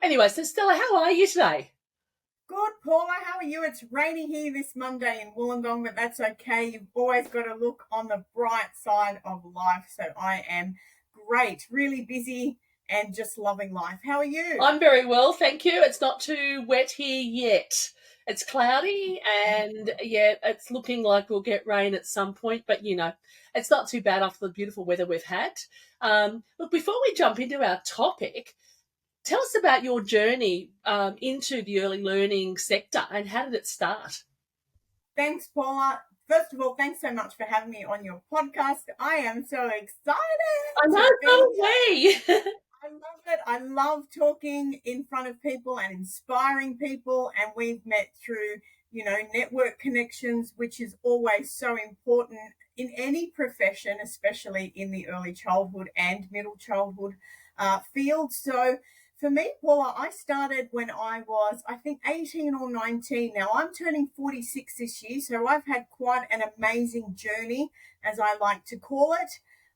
Anyway, so Stella, how are you today? Good, Paula. How are you? It's rainy here this Monday in Wollongong, but that's okay. You've always got to look on the bright side of life. So I am great, really busy and just loving life. How are you? I'm very well, thank you. It's not too wet here yet. It's cloudy and yeah, it's looking like we'll get rain at some point, but it's not too bad after the beautiful weather we've had. Look, before we jump into our topic, tell us about your journey into the early learning sector and how did it start? Thanks, Paula. First of all, thanks so much for having me on your podcast. I am so I excited know, to be go here. away. I love it. I love talking in front of people and inspiring people. And we've met through, network connections, which is always so important in any profession, especially in the early childhood and middle childhood field. So for me, Paula, I started when I was, I think, 18 or 19. Now I'm turning 46 this year. So I've had quite an amazing journey, as I like to call it.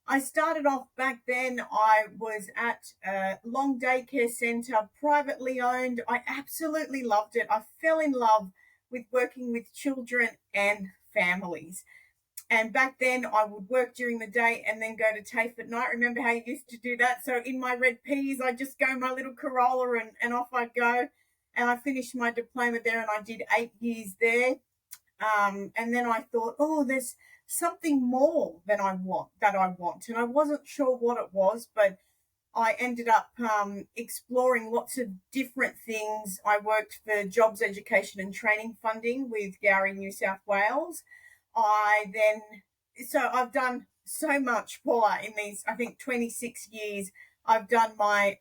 I started off back then. I was at a long daycare centre, privately owned. I absolutely loved it. I fell in love with working with children and families. And back then, I would work during the day and then go to TAFE at night. Remember how you used to do that? So in my red peas, I'd just go my little Corolla and off I'd go. And I finished my diploma there and I did 8 years there. And then I thought, oh, there's something more than I want. And I wasn't sure what it was, but I ended up exploring lots of different things. I worked for Jobs, Education and Training Funding with Gowrie, New South Wales. So I've done so much, Paula, in these, I think, 26 years. I've done my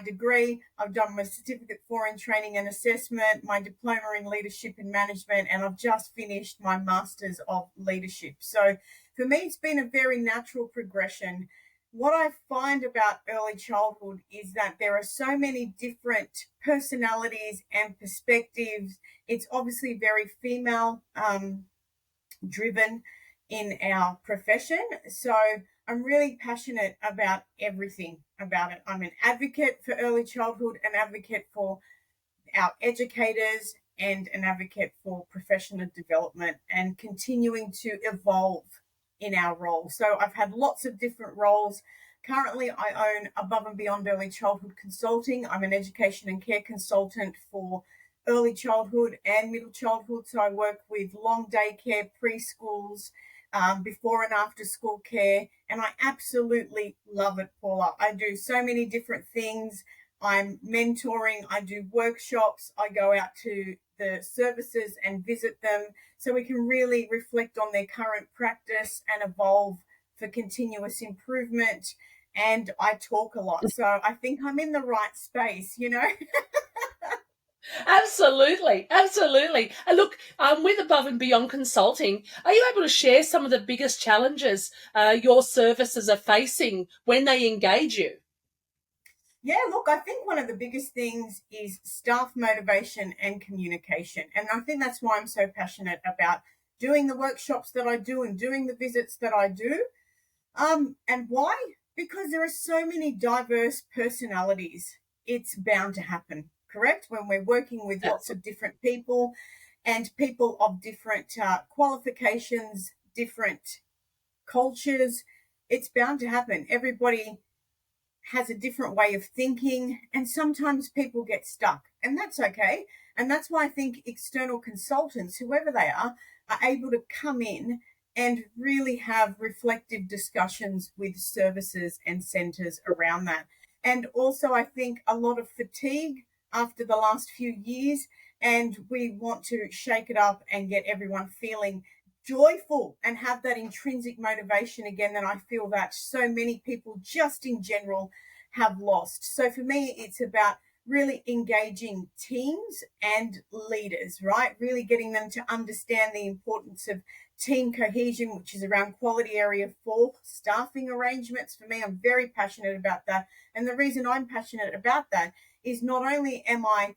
degree, I've done my certificate for in training and assessment, my diploma in leadership and management, and I've just finished my master's of leadership. So for me, it's been a very natural progression. What I find about early childhood is that there are so many different personalities and perspectives. It's obviously very female driven in our profession. So I'm really passionate about everything about it. I'm an advocate for early childhood, an advocate for our educators, and an advocate for professional development and continuing to evolve in our role. So I've had lots of different roles. Currently, I own Above and Beyond Early Childhood Consulting. I'm an education and care consultant for early childhood and middle childhood. So I work with long daycare, preschools, before and after school care, and I absolutely love it, Paula. I do so many different things. I'm mentoring, I do workshops, I go out to the services and visit them so we can really reflect on their current practice and evolve for continuous improvement. And I talk a lot. So I think I'm in the right space. Absolutely, absolutely. And look, with Above and Beyond Consulting, are you able to share some of the biggest challenges your services are facing when they engage you? Yeah, look, I think one of the biggest things is staff motivation and communication. And I think that's why I'm so passionate about doing the workshops that I do and doing the visits that I do. And why? Because there are so many diverse personalities. It's bound to happen, correct? When we're working with lots of different people and people of different qualifications, different cultures, it's bound to happen. Everybody has a different way of thinking, and sometimes people get stuck, and that's okay. And that's why I think external consultants, whoever they are able to come in and really have reflective discussions with services and centres around that. And also, I think a lot of fatigue after the last few years, and we want to shake it up and get everyone feeling joyful and have that intrinsic motivation again that I feel that so many people just in general have lost. So for me, it's about really engaging teams and leaders, right? Really getting them to understand the importance of team cohesion, which is around quality area 4 staffing arrangements. For me, I'm very passionate about that. And the reason I'm passionate about that is not only am I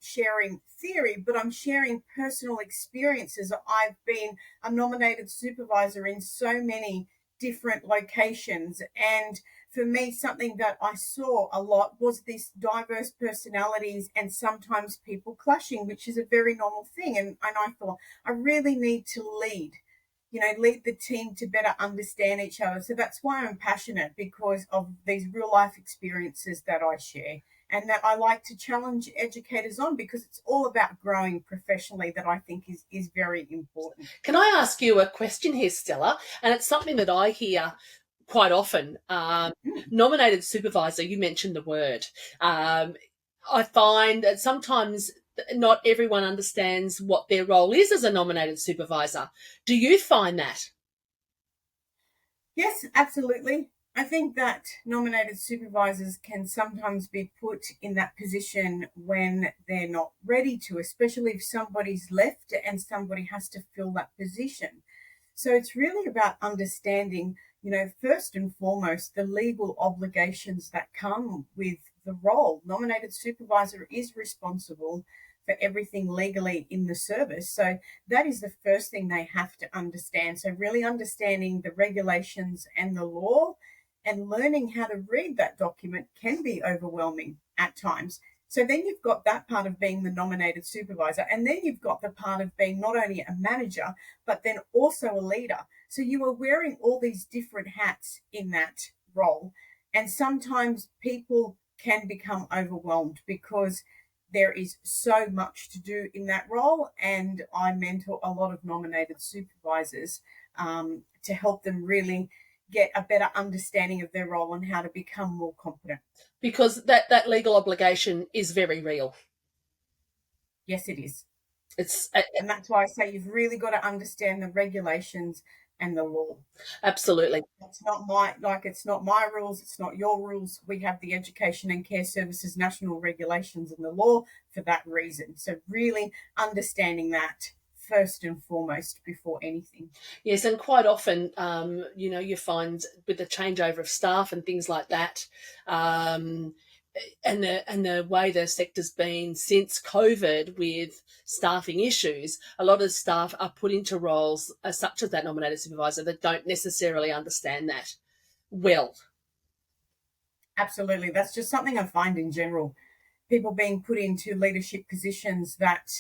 sharing theory, but I'm sharing personal experiences. I've been a nominated supervisor in so many different locations. And for me, something that I saw a lot was this diverse personalities and sometimes people clashing, which is a very normal thing. And I thought, I really need to lead the team to better understand each other. So that's why I'm passionate, because of these real life experiences that I share and that I like to challenge educators on, because it's all about growing professionally, that I think is very important. Can I ask you a question here, Stella? And it's something that I hear quite often. Nominated supervisor, you mentioned the word. I find that sometimes not everyone understands what their role is as a nominated supervisor. Do you find that? Yes, absolutely. I think that nominated supervisors can sometimes be put in that position when they're not ready to, especially if somebody's left and somebody has to fill that position. So it's really about understanding, first and foremost, the legal obligations that come with the role. Nominated supervisor is responsible for everything legally in the service. So that is the first thing they have to understand. So really understanding the regulations and the law and learning how to read that document can be overwhelming at times. So then you've got that part of being the nominated supervisor, and then you've got the part of being not only a manager, but then also a leader. So you are wearing all these different hats in that role. And sometimes people can become overwhelmed because there is so much to do in that role. And I mentor a lot of nominated supervisors to help them really get a better understanding of their role and how to become more competent. Because that legal obligation is very real. Yes, it is. It's And that's why I say you've really got to understand the regulations and the law. absolutely. It's not my rules, it's not your rules. We have the Education and Care Services national regulations and the law for that reason. So really understanding that first and foremost before anything. Yes, and quite often, you find with the changeover of staff and things like that, and the way the sector's been since COVID with staffing issues, a lot of staff are put into roles such as that nominated supervisor that don't necessarily understand that well. Absolutely. That's just something I find in general. People being put into leadership positions that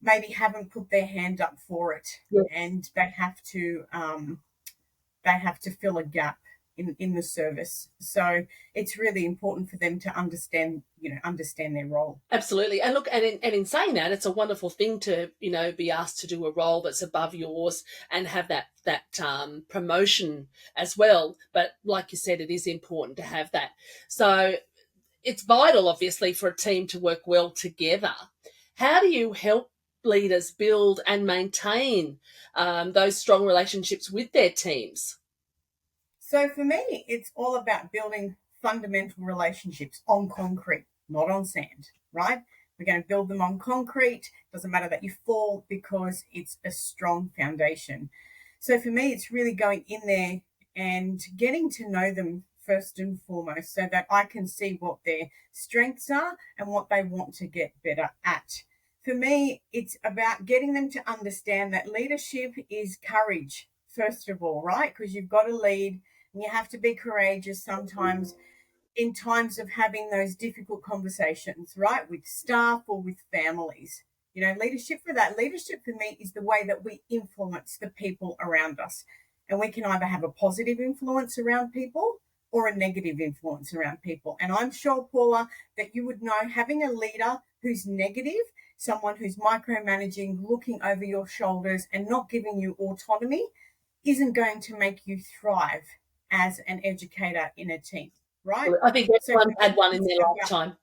maybe haven't put their hand up for it, Yes. and they have to fill a gap in the service. So it's really important for them to understand their role. Absolutely. And look, and in saying that, it's a wonderful thing to, be asked to do a role that's above yours and have that promotion as well. But like you said, it is important to have that. So it's vital, obviously, for a team to work well together. How do you help leaders build and maintain those strong relationships with their teams? So for me, it's all about building fundamental relationships on concrete, not on sand, right? We're going to build them on concrete. Doesn't matter that you fall, because it's a strong foundation. So for me, it's really going in there and getting to know them first and foremost, so that I can see what their strengths are and what they want to get better at. For me, it's about getting them to understand that leadership is courage, first of all, right? Because you've got to lead and you have to be courageous sometimes in times of having those difficult conversations, right? With staff or with families. Leadership for me is the way that we influence the people around us. And we can either have a positive influence around people or a negative influence around people. And I'm sure, Paula, that you would know, having a leader who's negative, someone who's micromanaging, looking over your shoulders and not giving you autonomy, isn't going to make you thrive as an educator in a team, right? I think everyone's had one in their lifetime.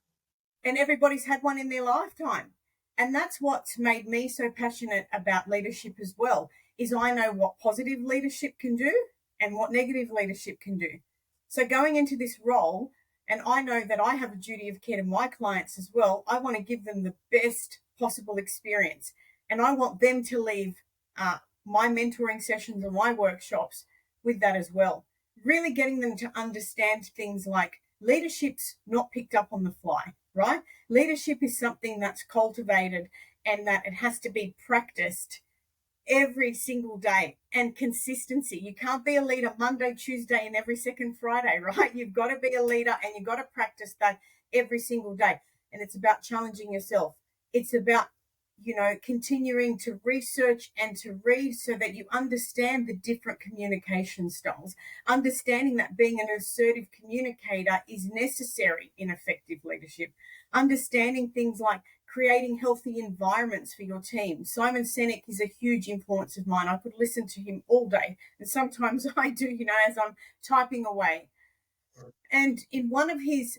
And everybody's had one in their lifetime. And that's what's made me so passionate about leadership as well, is I know what positive leadership can do and what negative leadership can do. So going into this role, and I know that I have a duty of care to my clients as well, I want to give them the best possible experience. And I want them to leave my mentoring sessions and my workshops with that as well. Really getting them to understand things like leadership's not picked up on the fly, right? Leadership is something that's cultivated and that it has to be practiced every single day, and consistency. You can't be a leader Monday, Tuesday, and every second Friday, right? You've got to be a leader, and you've got to practice that every single day. And it's about challenging yourself. It's about, continuing to research and to read so that you understand the different communication styles, understanding that being an assertive communicator is necessary in effective leadership, understanding things like creating healthy environments for your team. Simon Sinek is a huge influence of mine. I could listen to him all day, and sometimes I do, as I'm typing away. And in one of his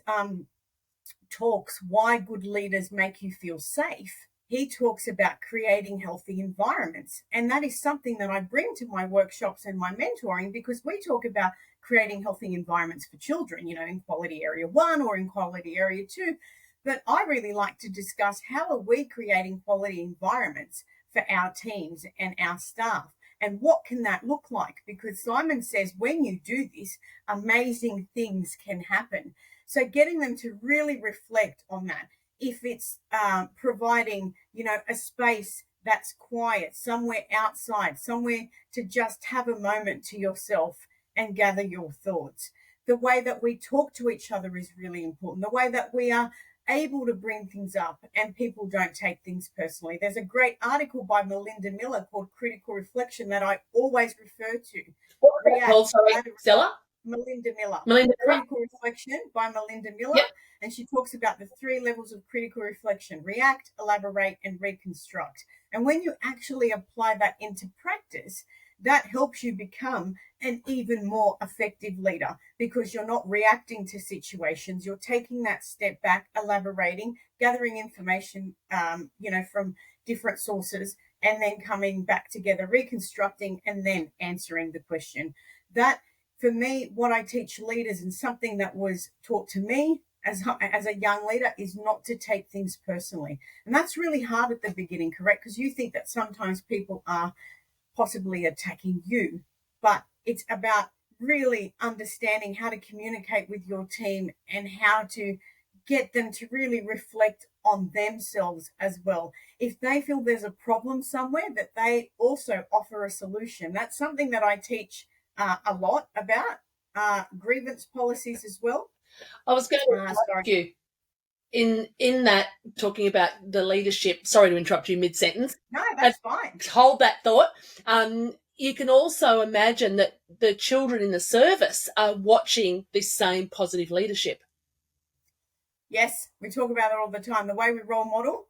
talks, Why Good Leaders Make You Feel Safe, he talks about creating healthy environments. And that is something that I bring to my workshops and my mentoring, because we talk about creating healthy environments for children, in quality area 1 or in quality area 2. But I really like to discuss, how are we creating quality environments for our teams and our staff? And what can that look like? Because Simon says when you do this, amazing things can happen. So getting them to really reflect on that. If it's providing, a space that's quiet, somewhere outside, somewhere to just have a moment to yourself and gather your thoughts. The way that we talk to each other is really important. The way that we are able to bring things up and people don't take things personally. There's a great article by Melinda Miller called Critical Reflection that I always refer to. What was that called, sorry, Stella? Melinda Miller. Melinda Miller? Critical Reflection by Melinda Miller. Yep. And she talks about the 3 levels of critical reflection: react, elaborate, and reconstruct. And when you actually apply that into practice, that helps you become an even more effective leader, because you're not reacting to situations. You're taking that step back, elaborating, gathering information, from different sources, and then coming back together, reconstructing, and then answering the question. That, for me, what I teach leaders, and something that was taught to me as a young leader, is not to take things personally. And that's really hard at the beginning, correct? Because you think that sometimes people are possibly attacking you, but it's about really understanding how to communicate with your team and how to get them to really reflect on themselves as well. If they feel there's a problem somewhere, that they also offer a solution. That's something that I teach a lot about, grievance policies as well. I was going to ask you, in that, talking about the leadership, sorry to interrupt you mid-sentence. No, that's fine. Hold that thought. You can also imagine that the children in the service are watching this same positive leadership. Yes, we talk about it all the time. The way we role model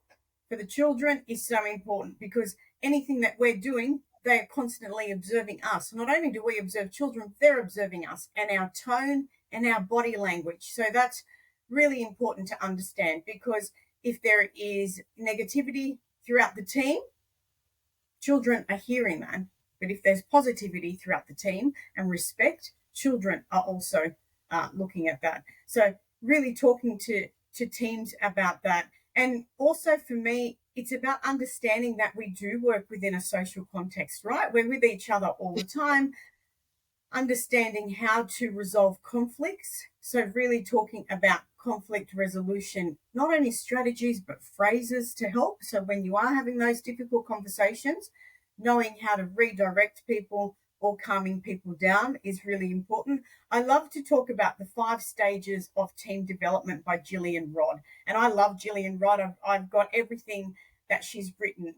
for the children is so important, because anything that we're doing, they're constantly observing us. Not only do we observe children, they're observing us and our tone and our body language. So that's really important to understand, because if there is negativity throughout the team, children are hearing that. But if there's positivity throughout the team and respect, children are also looking at that. So really talking to teams about that. And also for me, it's about understanding that we do work within a social context, right? We're with each other all the time, understanding how to resolve conflicts. So really talking about conflict resolution, not only strategies, but phrases to help. So when you are having those difficult conversations, knowing how to redirect people or calming people down is really important. I love to talk about the 5 stages of team development by Gillian Rodd. And I love Gillian Rodd. I've got everything that she's written,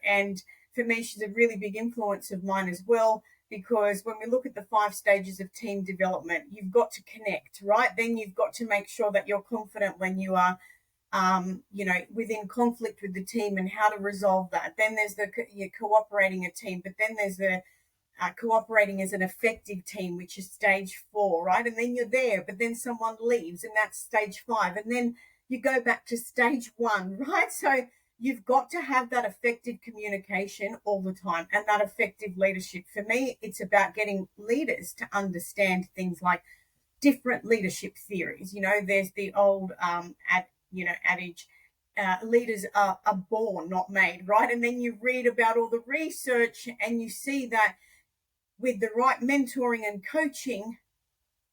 and for me, she's a really big influence of mine as well, because when we look at the 5 stages of team development, you've got to connect, right? Then you've got to make sure that you're confident when you are within conflict with the team and how to resolve that. Then there's you're cooperating a team, but then there's the cooperating as an effective team, which is stage 4, right? And then you're there, but then someone leaves, and that's stage 5. And then you go back to stage 1, right? So you've got to have that effective communication all the time and that effective leadership. For me, it's about getting leaders to understand things like different leadership theories. There's the old adage, leaders are born, not made, right? And then you read about all the research and you see that with the right mentoring and coaching,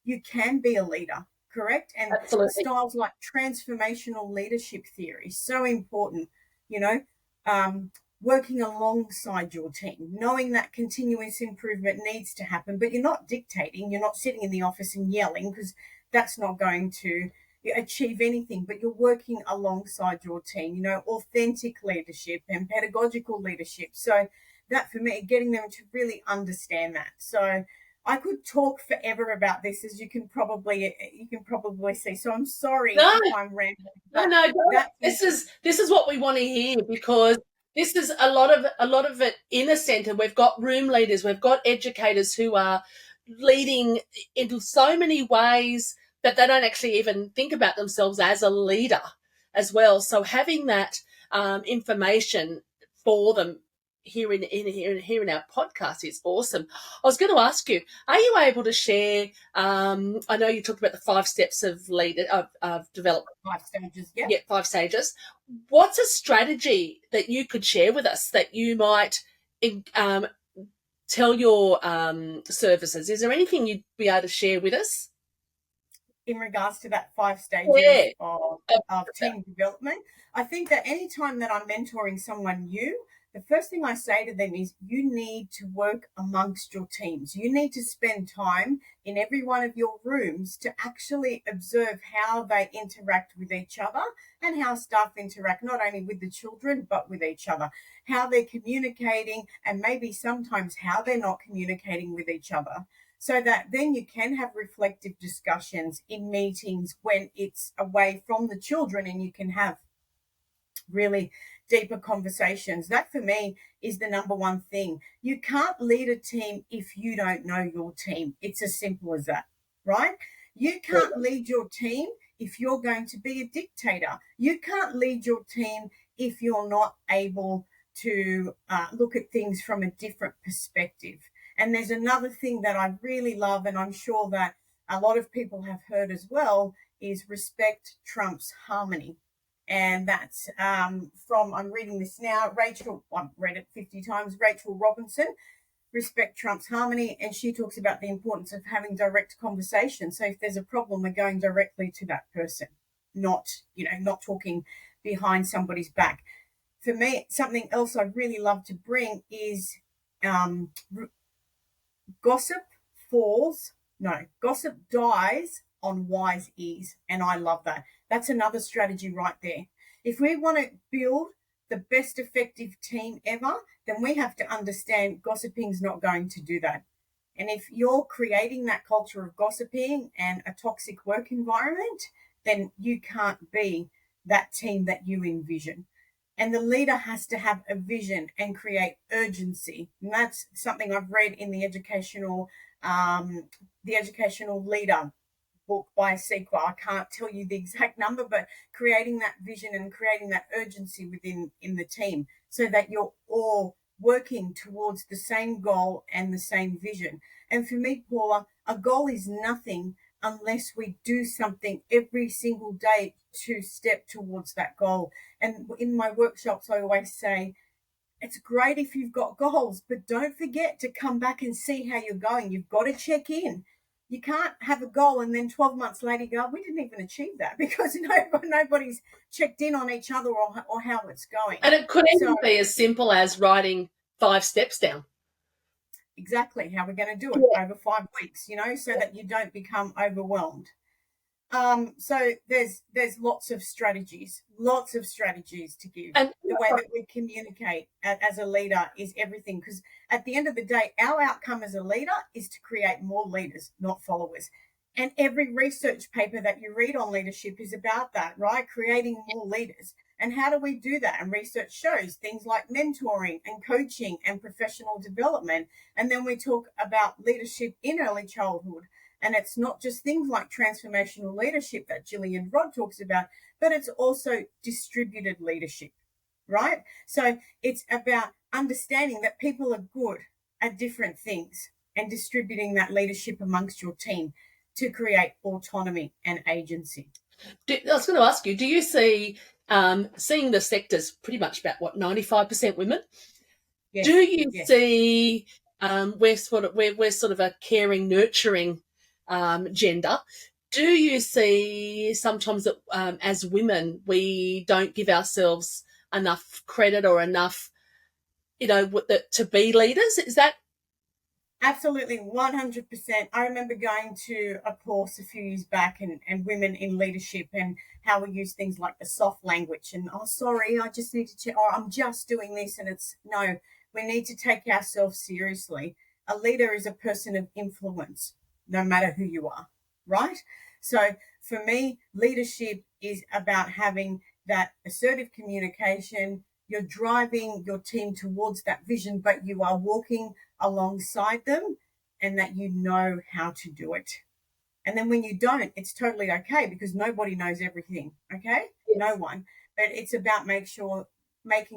you can be a leader, correct? And Absolutely. Styles like transformational leadership theory, so important. working alongside your team, knowing that continuous improvement needs to happen, but you're not dictating, you're not sitting in the office and yelling, because that's not going to achieve anything, but you're working alongside your team, authentic leadership and pedagogical leadership. So that, for me, getting them to really understand that. So I could talk forever about this, as you can probably see. So I'm sorry No, if I'm rambling. no. That This is what we want to hear, because this is a lot of it in a centre. We've got room leaders, we've got educators who are leading in so many ways that they don't actually even think about themselves as a leader as well. So having that information for them here in our podcast is awesome. I was going to ask you, are you able to share? I know you talked about the 5 steps of development. 5 stages, yeah. Yeah, 5 stages. What's a strategy that you could share with us that you might tell your services? Is there anything you'd be able to share with us in regards to that 5 stages of team development? I think that anytime that I'm mentoring someone new, the first thing I say to them is, you need to work amongst your teams. You need to spend time in every one of your rooms to actually observe how they interact with each other, and how staff interact not only with the children but with each other, how they're communicating, and maybe sometimes how they're not communicating with each other, so that then you can have reflective discussions in meetings when it's away from the children, and you can have really deeper conversations. That, for me, is the number one thing. You can't lead a team if you don't know your team. It's as simple as that, right? You can't lead your team if you're going to be a dictator. You can't lead your team if you're not able to look at things from a different perspective. And there's another thing that I really love, and I'm sure that a lot of people have heard as well, is respect trumps harmony. And that's from, I'm reading this now, Rachel, I've read it 50 times, Rachel Robinson, respect trumps harmony. And she talks about the importance of having direct conversation. So if there's a problem, we're going directly to that person, not talking behind somebody's back. For me, something else I really love to bring is gossip dies on wise ears. And I love that. That's another strategy right there. If we want to build the best effective team ever, then we have to understand gossiping's not going to do that. And if you're creating that culture of gossiping and a toxic work environment, then you can't be that team that you envision. And the leader has to have a vision and create urgency. And that's something I've read in the educational leader book by Sequa. I can't tell you the exact number, but creating that vision and creating that urgency within the team, so that you're all working towards the same goal and the same vision. And for me, Paula, a goal is nothing unless we do something every single day to step towards that goal. And in my workshops, I always say, it's great if you've got goals, but don't forget to come back and see how you're going. You've got to check in. You can't have a goal and then 12 months later go, we didn't even achieve that, because nobody's checked in on each other or how it's going. And it could even be as simple as writing 5 steps down. Exactly how we're going to do it over 5 weeks, so that you don't become overwhelmed. So there's lots of strategies to give. And the way that we communicate as a leader is everything, because at the end of the day, our outcome as a leader is to create more leaders, not followers. And every research paper that you read on leadership is about that, right? Creating more leaders. And how do we do that? And research shows things like mentoring and coaching and professional development. And then we talk about leadership in early childhood. And it's not just things like transformational leadership that Gillian Rodd talks about, but it's also distributed leadership, right? So it's about understanding that people are good at different things and distributing that leadership amongst your team to create autonomy and agency. I was going to ask you, do you see, seeing the sector's pretty much about, 95% women? Yes. Do you see we're sort of a caring, nurturing gender? Do you see sometimes that as women we don't give ourselves enough credit or enough to be leaders? Is that Absolutely, 100%. I remember going to a course a few years back and women in leadership and how we use things like the soft language and, oh, sorry, I just need to check, or I'm just doing this. And it's no, we need to take ourselves seriously. A leader is a person of influence, no matter who you are, right? So for me, leadership is about having that assertive communication. You're driving your team towards that vision, but you are walking alongside them and that you know how to do it. And then when you don't, it's totally okay because nobody knows everything. Okay. No one. But it's about making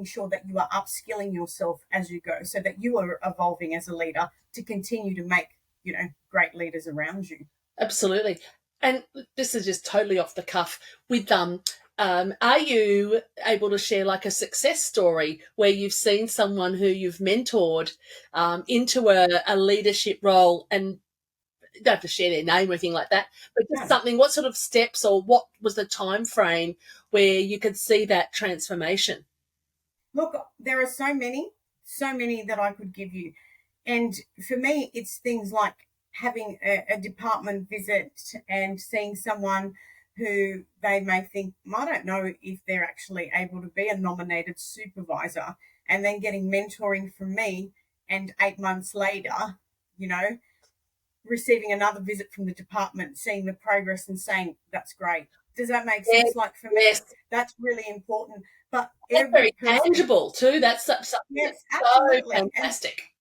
sure that you are upskilling yourself as you go so that you are evolving as a leader to continue to make, great leaders around you. absolutely? And this is just totally off the cuff. With are you able to share like a success story where you've seen someone who you've mentored into a leadership role, and you don't have to share their name or anything like that, but just No. something, what sort of steps or what was the time frame where you could see that transformation? Look, there are so many that I could give you. And for me, it's things like having a department visit and seeing someone who they may think, I don't know if they're actually able to be a nominated supervisor, and then getting mentoring from me. And 8 months later, you know, receiving another visit from the department, seeing the progress and saying, that's great. Does that make Yes, sense? Like for me, yes. that's really important. But That's every very person, tangible too. That's something yes, that's so absolutely. And fantastic.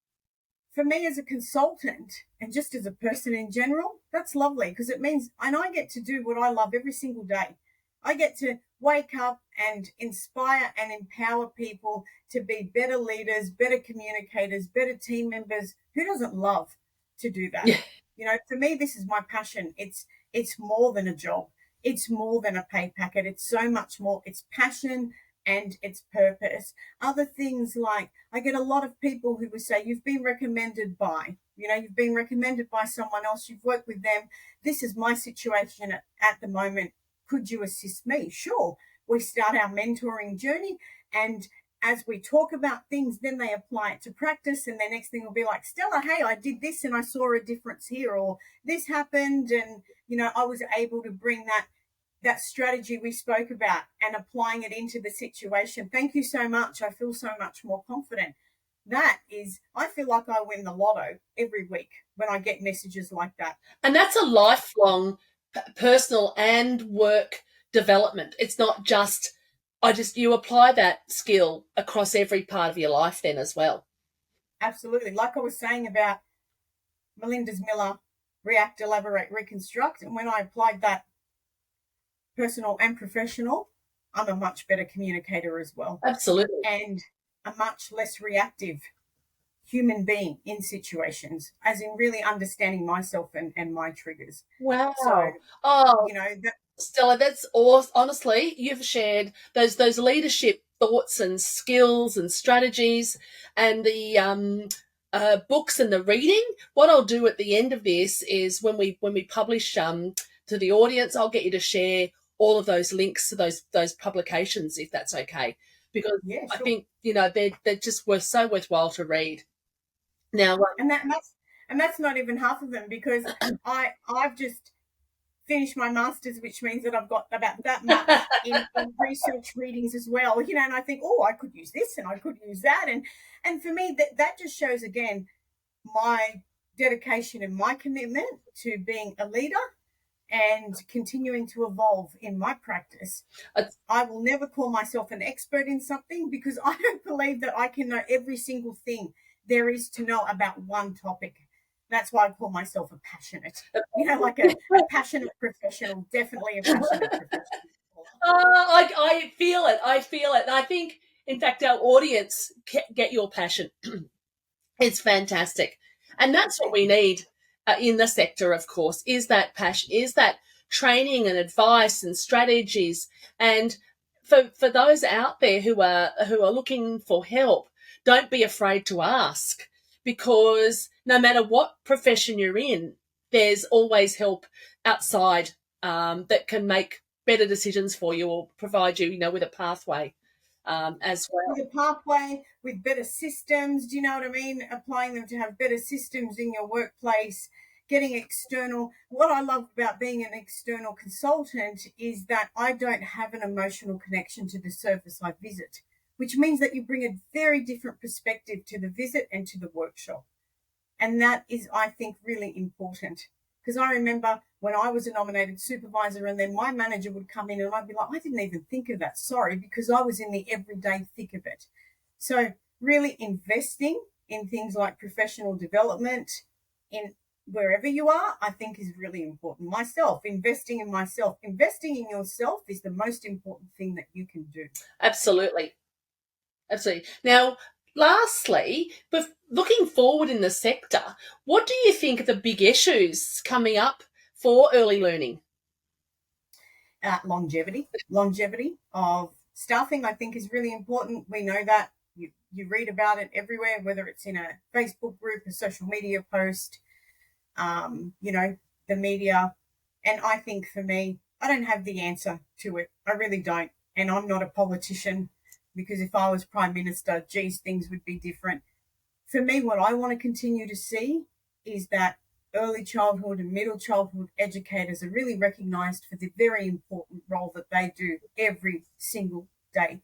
for me as a consultant and just as a person in general, that's lovely because it means, and I get to do what I love every single day. I get to wake up and inspire and empower people to be better leaders, better communicators, better team members. Who doesn't love to do that? Yeah. For me, this is my passion. It's more than a job. It's more than a pay packet. It's so much more. It's passion and its purpose. Other things like I get a lot of people who will say, you've been recommended by, you've been recommended by someone else, you've worked with them. This is my situation at the moment. Could you assist me? Sure. We start our mentoring journey, and as we talk about things, then they apply it to practice, and the next thing will be like, Stella, hey, I did this and I saw a difference here, or this happened, and I was able to bring that strategy we spoke about and applying it into the situation. Thank you so much. I feel so much more confident. I feel like I win the lotto every week when I get messages like that. And that's a lifelong personal and work development. It's not just, you apply that skill across every part of your life then as well. Absolutely. Like I was saying about Melinda's Miller, react, elaborate, reconstruct. And when I applied that personal and professional, I'm a much better communicator as well. Absolutely. And a much less reactive human being in situations, as in really understanding myself and my triggers. Wow. So, Stella, that's awesome. Honestly, you've shared those leadership thoughts and skills and strategies and the books and the reading. What I'll do at the end of this is when we publish to the audience, I'll get you to share all of those links to those publications, if that's okay, because yeah, sure. I think they're just so worthwhile to read. Now, and that's not even half of them, because I've just finished my master's, which means that I've got about that much in research readings as well. And I think, I could use this and I could use that, and for me that just shows again my dedication and my commitment to being a leader and continuing to evolve in my practice. I will never call myself an expert in something because I don't believe that I can know every single thing there is to know about one topic. That's why I call myself a passionate, like a passionate professional, definitely a passionate professional. I feel it. And I think, in fact, our audience get your passion. It's fantastic. And that's what we need in the sector, of course, is that passion, is that training and advice and strategies. And for those out there who are looking for help, don't be afraid to ask, because no matter what profession you're in, there's always help outside that can make better decisions for you or provide you, with a pathway. as well. With a pathway, with better systems, do you know what I mean? Applying them to have better systems in your workplace, getting external. What I love about being an external consultant is that I don't have an emotional connection to the service I visit, which means that you bring a very different perspective to the visit and to the workshop. And that is, I think, really important. Because I remember when I was a nominated supervisor and then my manager would come in and I'd be like, I didn't even think of that, sorry, because I was in the everyday thick of it. So really investing in things like professional development in wherever you are, I think is really important. Investing in myself, investing in yourself is the most important thing that you can do. Absolutely. Absolutely. Now, lastly, but looking forward in the sector, what do you think are the big issues coming up for early learning? Longevity of staffing, I think, is really important. We know that you read about it everywhere, whether it's in a Facebook group, a social media post, the media. And I think for me, I don't have the answer to it. I really don't. And I'm not a politician because if I was Prime Minister, geez, things would be different. For me, what I want to continue to see is that early childhood and middle childhood educators are really recognised for the very important role that they do every single day.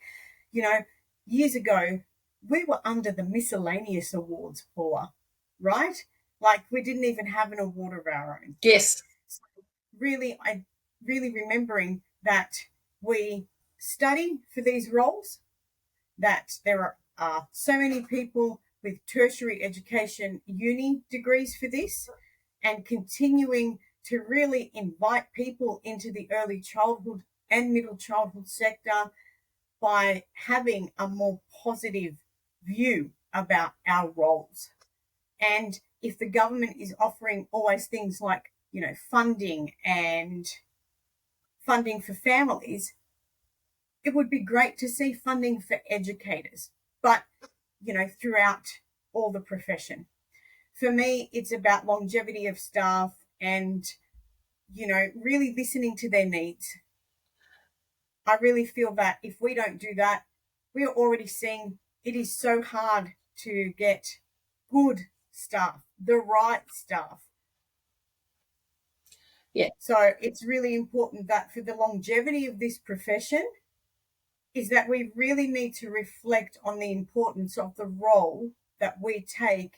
You know, years ago, we were under the miscellaneous awards, Paula, right? Like we didn't even have an award of our own. Yes. So I really remembering that we study for these roles, that there are so many people with tertiary education uni degrees for this, and continuing to really invite people into the early childhood and middle childhood sector by having a more positive view about our roles. And if the government is offering always things like, funding and funding for families, it would be great to see funding for educators, but, throughout all the profession. For me, it's about longevity of staff and, really listening to their needs. I really feel that if we don't do that, we are already seeing it is so hard to get good staff, the right staff. Yeah. So it's really important that for the longevity of this profession is that we really need to reflect on the importance of the role that we take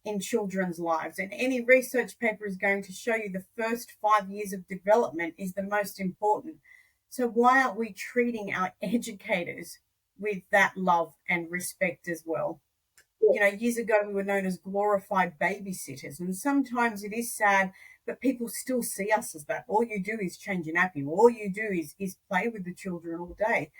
in children's lives. And any research paper is going to show you the first 5 years of development is the most important. So why aren't we treating our educators with that love and respect as well? Years ago we were known as glorified babysitters, and sometimes it is sad, but people still see us as that. All you do is change a nappy. All you do is play with the children all day.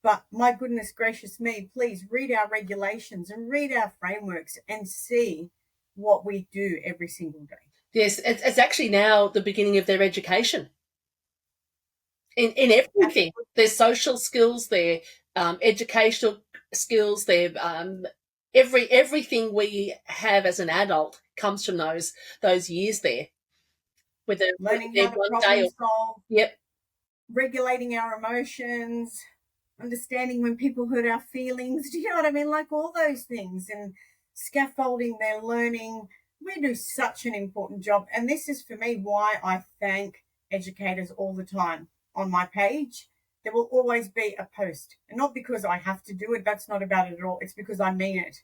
But my goodness gracious me, please read our regulations and read our frameworks and see what we do every single day. Yes, it's actually now the beginning of their education. In everything. Absolutely. Their social skills, their educational skills, their everything we have as an adult comes from those years there. With learning how to problem solve. Yep. Regulating our emotions, understanding when people hurt our feelings. Do you know what I mean? Like all those things, and scaffolding their learning. We do such an important job. And this is for me why I thank educators all the time. On my page, there will always be a post. And not because I have to do it. That's not about it at all. It's because I mean it.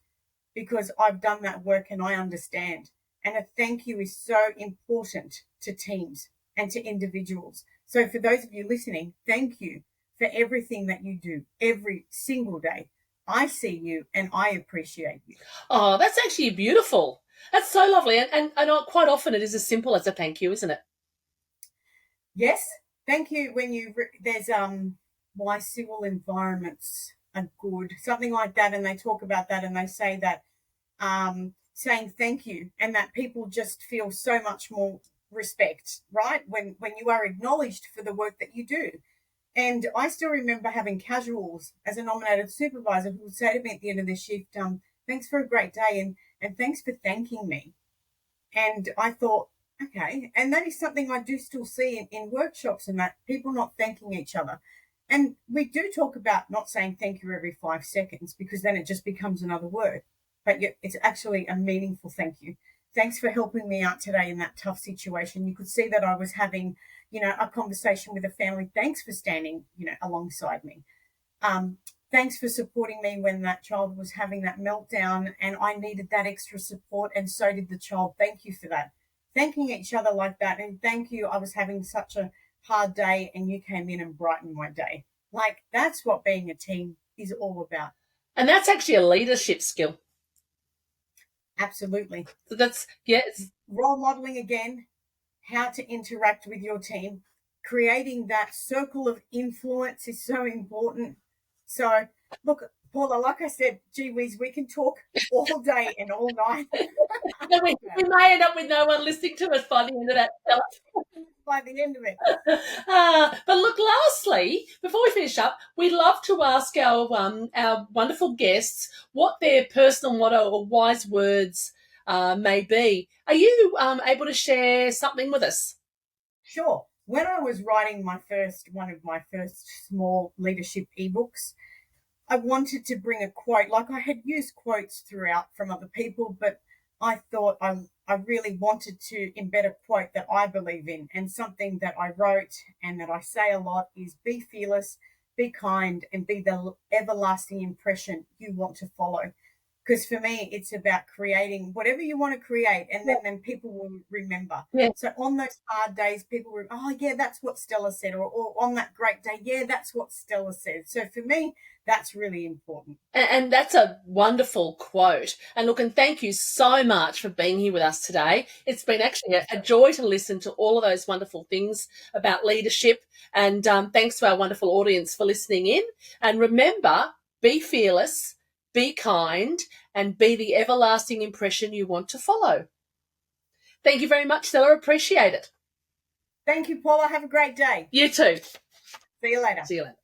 Because I've done that work and I understand. And a thank you is so important to teams and to individuals. So for those of you listening, thank you for everything that you do every single day. I see you and I appreciate you. Oh, that's actually beautiful. That's so lovely. And quite often it is as simple as a thank you, isn't it? Yes. Thank you. When there's why civil environments are good, something like that. And they talk about that and they say that saying thank you and that people just feel so much more respect, right? When you are acknowledged for the work that you do. And I still remember having casuals as a nominated supervisor who would say to me at the end of the shift, thanks for a great day and thanks for thanking me. And I thought, okay, and that is something I do still see in workshops and that people not thanking each other. And we do talk about not saying thank you every 5 seconds, because then it just becomes another word. But it's actually a meaningful thank you. Thanks for helping me out today in that tough situation. You could see that I was having, a conversation with a family. Thanks for standing, alongside me. Thanks for supporting me when that child was having that meltdown and I needed that extra support, and so did the child. Thank you for that. Thanking each other like that. And thank you. I was having such a hard day and you came in and brightened my day. Like, that's what being a team is all about. And that's actually a leadership skill. Absolutely. So that's, yes. Role modeling again, how to interact with your team. Creating that circle of influence is so important. So, look, Paula, like I said, gee whiz, we can talk all day and all night. we may end up with no one listening to us by the end of that. By the end of it. But look, lastly, before we finish up, we'd love to ask our wonderful guests what their personal motto or wise words may be. Are you able to share something with us? Sure. When I was writing one of my first small leadership ebooks, I wanted to bring a quote. Like, I had used quotes throughout from other people, but I thought I really wanted to embed a quote that I believe in. And something that I wrote and that I say a lot is be fearless, be kind, and be the everlasting impression you want to follow. Because for me, it's about creating whatever you want to create, and then people will remember. Yeah. So on those hard days, people will, oh, yeah, that's what Stella said. Or on that great day, yeah, that's what Stella said. So for me, that's really important. And that's a wonderful quote. And look, and thank you so much for being here with us today. It's been actually a joy to listen to all of those wonderful things about leadership. And thanks to our wonderful audience for listening in. And remember, be fearless, be kind, and be the everlasting impression you want to follow. Thank you very much, Stella. Appreciate it. Thank you, Paula. Have a great day. You too. See you later. See you later.